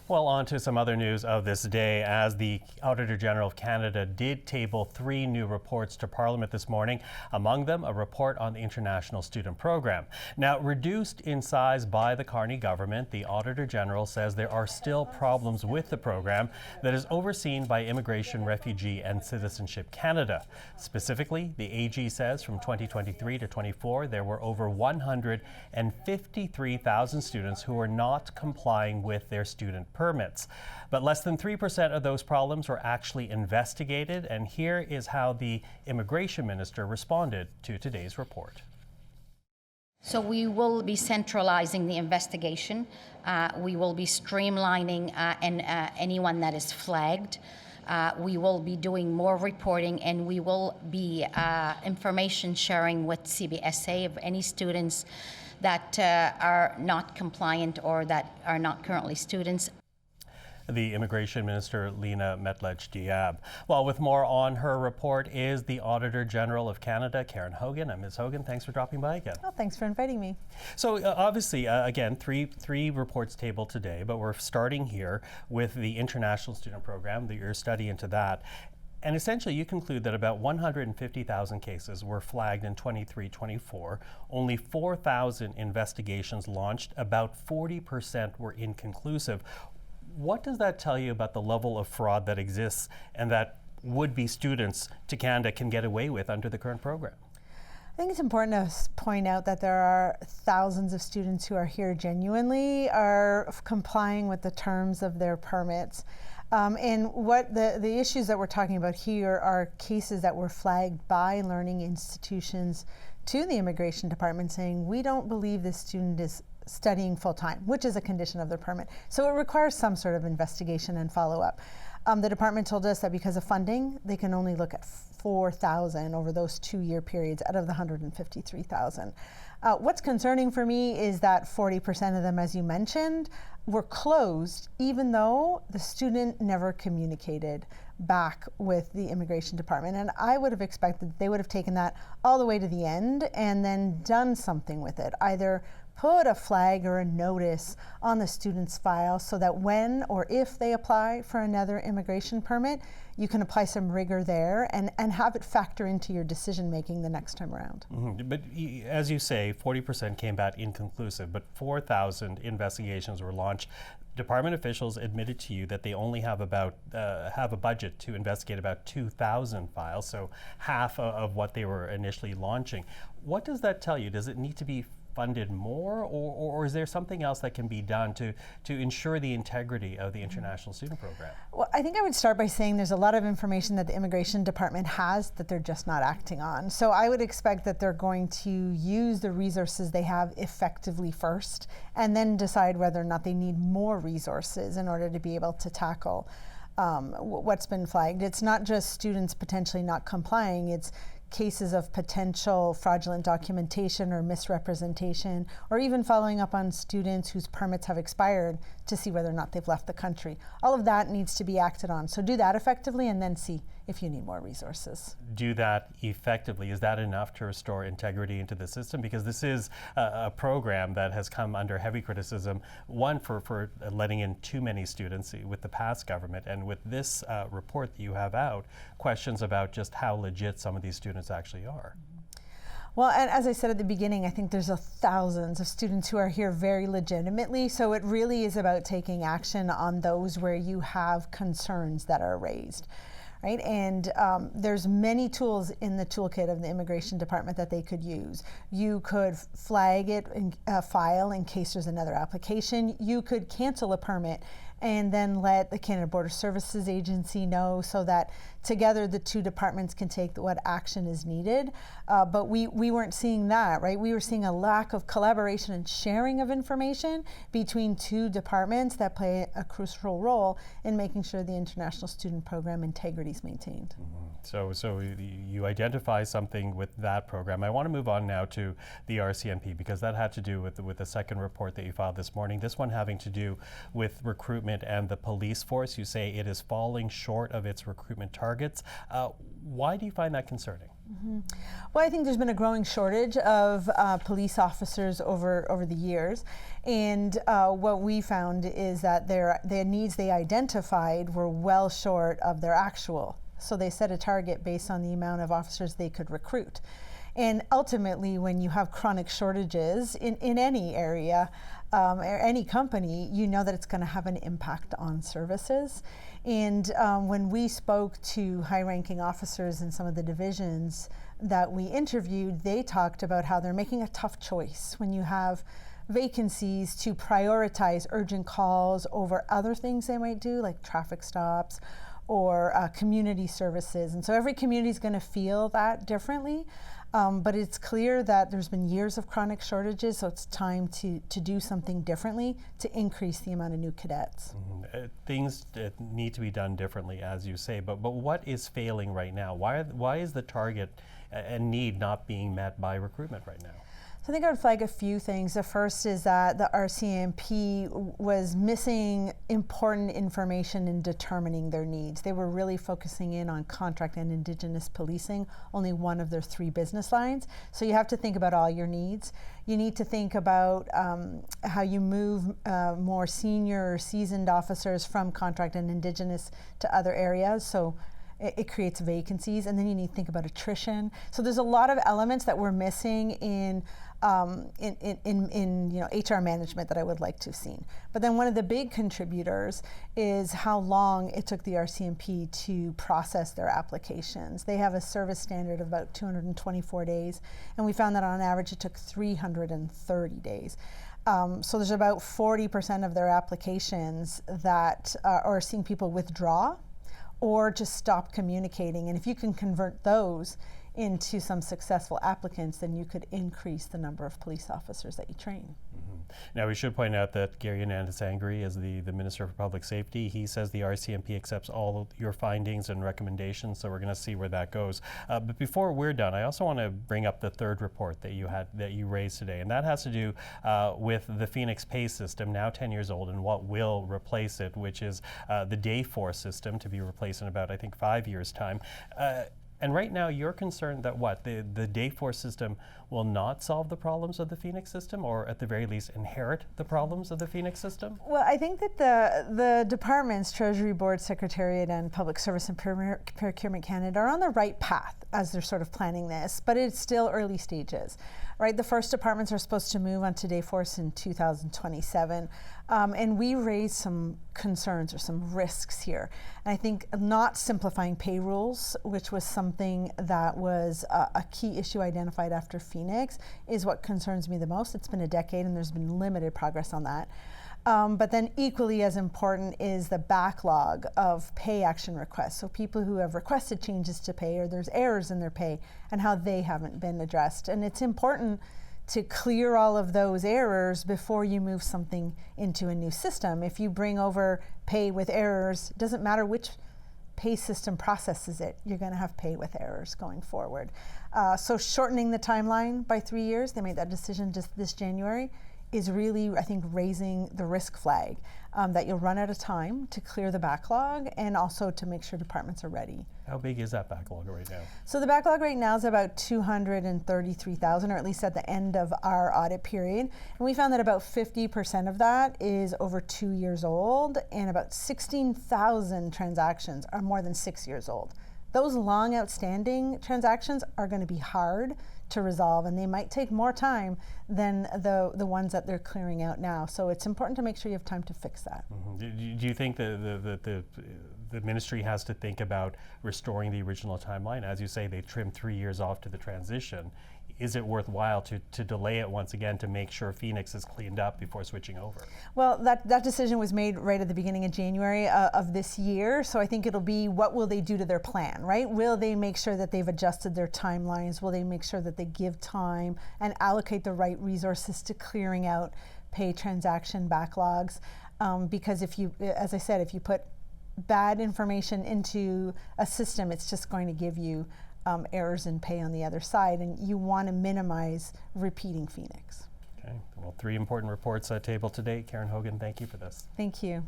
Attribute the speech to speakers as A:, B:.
A: Well, on to some other news of this day, as the Auditor General of Canada did table 3 new reports to Parliament this morning, among them a report on the International Student Program. Now, reduced in size by the Carney government, the Auditor General says there are still problems with the program that is overseen by Immigration, Refugee and Citizenship Canada. Specifically, the AG says from 2023 to 24, there were over 153,000 students who were not complying with their student permits. But less than 3% of those problems were actually investigated, and here is how the immigration minister responded to today's report.
B: So we will be centralizing the investigation. We will be streamlining anyone that is flagged. We will be doing more reporting, and we will be information sharing with CBSA of any students that are not compliant or that are not currently students.
A: The Immigration Minister, Lena Metlach-Diab. Well, with more on her report is the Auditor General of Canada, Karen Hogan. And Ms. Hogan, thanks for dropping by again.
C: Well, thanks for inviting me.
A: So obviously, again, three reports tabled today, but we're starting here with the International Student Program, your study into that. And essentially, you conclude that about 150,000 cases were flagged in 23-24. Only 4,000 investigations launched. About 40% were inconclusive. What does that tell you about the level of fraud that exists and that would-be students to Canada can get away with under the current program?
C: I think it's important to point out that there are thousands of students who are here genuinely are complying with the terms of their permits. And what the issues that we're talking about here are cases that were flagged by learning institutions to the Immigration Department saying, we don't believe this student is studying full-time, which is a condition of their permit. So it requires some sort of investigation and follow-up. The department told us that because of funding, they can only look at 4,000 over those 2-year periods out of the 153,000. What's concerning for me is that 40% of them, as you mentioned, were closed even though the student never communicated back with the Immigration Department. And I would have expected they would have taken that all the way to the end and then done something with it, either put a flag or a notice on the student's file so that when or if they apply for another immigration permit, you can apply some rigor there and have it factor into your decision making the next time around.
A: Mm-hmm. But as you say, 40% came back inconclusive, but 4,000 investigations were launched. Department officials admitted to you that they only have about have a budget to investigate about 2,000 files, so half of what they were initially launching. What does that tell you? Does it need to be funded more, or is there something else that can be done to ensure the integrity of the International Student Program?
C: Well, I think I would start by saying there's a lot of information that the Immigration Department has that they're just not acting on. So I would expect that they're going to use the resources they have effectively first, and then decide whether or not they need more resources in order to be able to tackle what's been flagged. It's not just students potentially not complying, it's cases of potential fraudulent documentation or misrepresentation, or even following up on students whose permits have expired to see whether or not they've left the country. All of that needs to be acted on. So do that effectively and then see if you need more resources.
A: Do that effectively. Is that enough to restore integrity into the system? Because this is a program that has come under heavy criticism, one for letting in too many students with the past government, and with this report that you have out, questions about just how legit some of these students actually are.
C: Well, and as I said at the beginning, I think there's thousands of students who are here very legitimately, so it really is about taking action on those where you have concerns that are raised. Right? And there's many tools in the toolkit of the Immigration Department that they could use. You could flag it in a file in case there's another application. You could cancel a permit and then let the Canada Border Services Agency know so that together the two departments can take what action is needed. But we weren't seeing that, right? We were seeing a lack of collaboration and sharing of information between two departments that play a crucial role in making sure the International Student Program integrity is maintained.
A: Mm-hmm. So you identify something with that program. I want to move on now to the RCMP, because that had to do with the second report that you filed this morning. This one having to do with recruitment and the police force. You say it is falling short of its recruitment targets. Why do you find that concerning?
C: Well, I think there's been a growing shortage of police officers over the years, and what we found is that the needs they identified were well short of their actual. So they set a target based on the amount of officers they could recruit. And ultimately, when you have chronic shortages in any area or any company, you know that it's going to have an impact on services. And when we spoke to high-ranking officers in some of the divisions that we interviewed, they talked about how they're making a tough choice when you have vacancies to prioritize urgent calls over other things they might do, like traffic stops or community services. And so every community is going to feel that differently. But it's clear that there's been years of chronic shortages, so it's time to do something differently to increase the amount of new cadets.
A: Things need to be done differently, as you say, but what is failing right now? Why is the target and need not being met by recruitment right now?
C: So I think I would flag a few things. The first is that the RCMP was missing important information in determining their needs. They were really focusing in on contract and Indigenous policing, only one of their 3 business lines. So you have to think about all your needs. You need to think about how you move more senior or seasoned officers from contract and Indigenous to other areas. So it creates vacancies, and then you need to think about attrition. So there's a lot of elements that we're missing in HR management that I would like to have seen. But then one of the big contributors is how long it took the RCMP to process their applications. They have a service standard of about 224 days, and we found that on average it took 330 days. So there's about 40% of their applications that are seeing people withdraw or just stop communicating. And if you can convert those into some successful applicants, then you could increase the number of police officers that you train.
A: Now, we should point out that Gary Anandasangri is the Minister for Public Safety. He says the RCMP accepts all of your findings and recommendations, so we're going to see where that goes. But before we're done, I also want to bring up the third report that you raised today, and that has to do with the Phoenix pay system, now 10 years old, and what will replace it, which is the Dayforce system, to be replaced in about, I think, 5 years' time. And right now, you're concerned that the Dayforce system will not solve the problems of the Phoenix system, or at the very least inherit the problems of the Phoenix system?
C: Well, I think that the departments, Treasury Board, Secretariat, and Public Service and Procurement Canada are on the right path as they're sort of planning this, but it's still early stages, right? The first departments are supposed to move on to Dayforce in 2027, and we raised some concerns or some risks here. And I think not simplifying pay rules, which was something that was a key issue identified after Phoenix, is what concerns me the most. It's been a decade and there's been limited progress on that. But then equally as important is the backlog of pay action requests. So people who have requested changes to pay, or there's errors in their pay, and how they haven't been addressed. And it's important to clear all of those errors before you move something into a new system. If you bring over pay with errors, it doesn't matter which pay system processes it, you're going to have pay with errors going forward. So shortening the timeline by 3 years, they made that decision just this January, is really, I think, raising the risk flag that you'll run out of time to clear the backlog and also to make sure departments are ready.
A: How big is that backlog right now?
C: So the backlog right now is about 233,000, or at least at the end of our audit period. And we found that about 50% of that is over 2 years old, and about 16,000 transactions are more than 6 years old. Those long outstanding transactions are going to be hard to resolve, and they might take more time than the ones that they're clearing out now. So it's important to make sure you have time to fix that.
A: Do you think the ministry has to think about restoring the original timeline? As you say, they trimmed 3 years off to the transition. Is it worthwhile to delay it once again to make sure Phoenix is cleaned up before switching over?
C: Well, that decision was made right at the beginning of January of this year, so I think it'll be what will they do to their plan, right? Will they make sure that they've adjusted their timelines? Will they make sure that they give time and allocate the right resources to clearing out pay transaction backlogs? Because if you, as I said, if you put bad information into a system, it's just going to give you errors in pay on the other side, and you want to minimize repeating Phoenix.
A: Okay, well, 3 important reports tabled today. Karen Hogan, thank you for this.
C: Thank you.